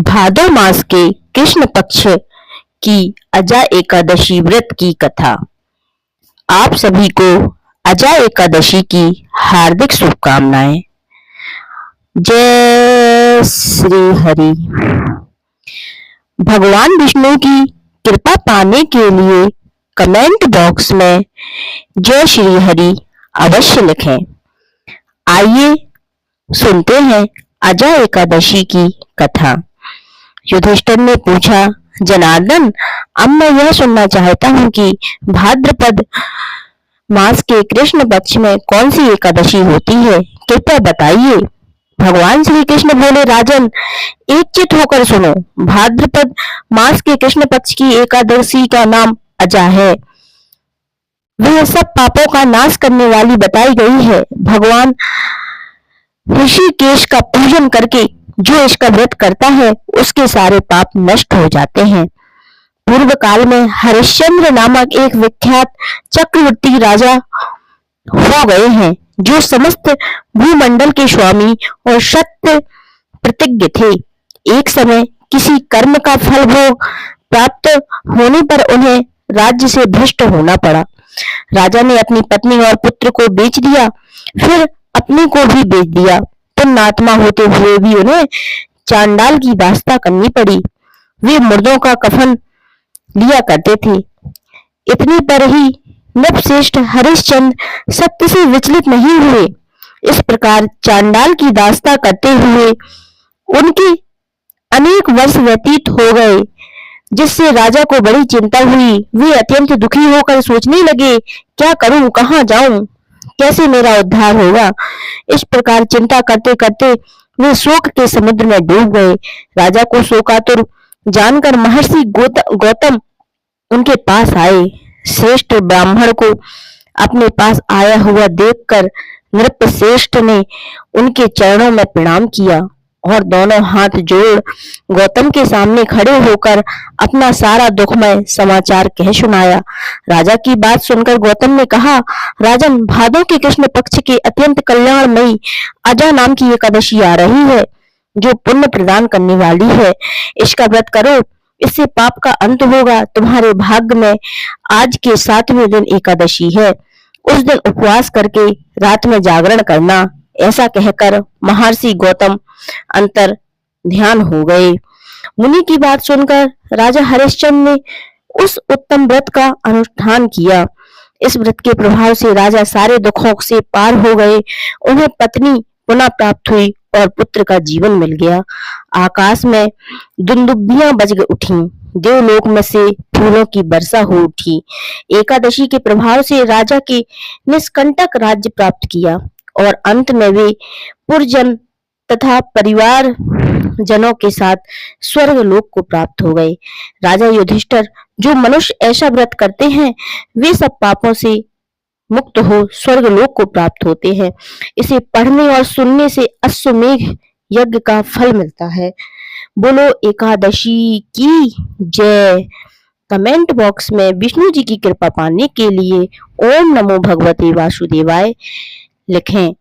भादो मास के कृष्ण पक्ष की अजा एकादशी व्रत की कथा। आप सभी को अजा एकादशी की हार्दिक शुभकामनाएं। जय श्री हरि। भगवान विष्णु की कृपा पाने के लिए कमेंट बॉक्स में जय श्री हरि अवश्य लिखें। आइए सुनते हैं अजा एकादशी की कथा। युधिष्ठिर ने पूछा, जनार्दन, अब मैं यह सुनना चाहता हूँ कि भाद्रपद मास के कृष्ण पक्ष में कौन सी एकादशी होती है, कृपया बताइए। भगवान श्री कृष्ण बोले, राजन, एकचित होकर सुनो। भाद्रपद मास के कृष्ण पक्ष की एकादशी का नाम अजा है। वह सब पापों का नाश करने वाली बताई गई है। भगवान ऋषिकेश का पूजन करके जो इसका व्रत करता है उसके सारे पाप नष्ट हो जाते हैं। पूर्व काल में हरिश्चंद्र नामक एक विख्यात चक्रवर्ती राजा हो गए हैं, जो समस्त भूमंडल के स्वामी और सत्य प्रतिज्ञ थे। एक समय किसी कर्म का फल भोग प्राप्त होने पर उन्हें राज्य से भ्रष्ट होना पड़ा। राजा ने अपनी पत्नी और पुत्र को बेच दिया, फिर अपने को भी बेच दिया। पुण्यात्मा होते हुए भी उन्हें चांडाल की दास्ता करनी पड़ी। वे मुर्दों का कफन लिया करते थे। इतने पर ही नृपश्रेष्ठ हरिश्चंद्र सत्य से विचलित नहीं हुए। इस प्रकार चांडाल की दास्ता करते हुए उनके अनेक वर्ष व्यतीत हो गए, जिससे राजा को बड़ी चिंता हुई। वे अत्यंत दुखी होकर सोचने लगे, क्या करूं, कहां जाऊं, कैसे मेरा उद्धार होगा। इस प्रकार चिंता करते करते वे शोक के समुद्र में डूब गए। राजा को शोकातुर जानकर महर्षि गौतम उनके पास आए। श्रेष्ठ ब्राह्मण को अपने पास आया हुआ देखकर नृपश्रेष्ठ ने उनके चरणों में प्रणाम किया और दोनों हाथ जोड़ गौतम के सामने खड़े होकर अपना सारा दुखमय समाचार कह सुनाया। राजा की बात सुनकर गौतम ने कहा, राजन, भादो के कृष्ण पक्ष के अत्यंत कल्याणमयी अजा नाम की एकादशी आ रही है, जो पुण्य प्रदान करने वाली है। इसका व्रत करो, इससे पाप का अंत होगा। तुम्हारे भाग्य में आज के 7वें दिन एकादशी है। उस दिन उपवास करके रात में जागरण करना। ऐसा कहकर महर्षि गौतम अंतर ध्यान हो गए। मुनि की बात सुनकर राजा हरिश्चंद्र ने उस उत्तम व्रत का अनुष्ठान किया। इस व्रत के प्रभाव से राजा सारे दुखों से पार हो गए। उन्हें पत्नी पुनः प्राप्त हुई और पुत्र का जीवन मिल गया। आकाश में दुंदुभियां बज उठी, देवलोक में से फूलों की वर्षा हो उठी। एकादशी के प्रभाव से राजा के निष्कंटक राज्य प्राप्त किया और अंत में वे पुरजन तथा परिवार जनों के साथ स्वर्ग लोक को प्राप्त हो गए। राजा युधिष्ठिर, जो मनुष्य ऐसा व्रत करते हैं वे सब पापों से मुक्त हो स्वर्ग लोक को प्राप्त होते हैं। इसे पढ़ने और सुनने से अश्वमेघ यज्ञ का फल मिलता है। बोलो एकादशी की जय। कमेंट बॉक्स में विष्णु जी की कृपा पाने के लिए ओम नमो भगवते वासुदेवाय लिखें।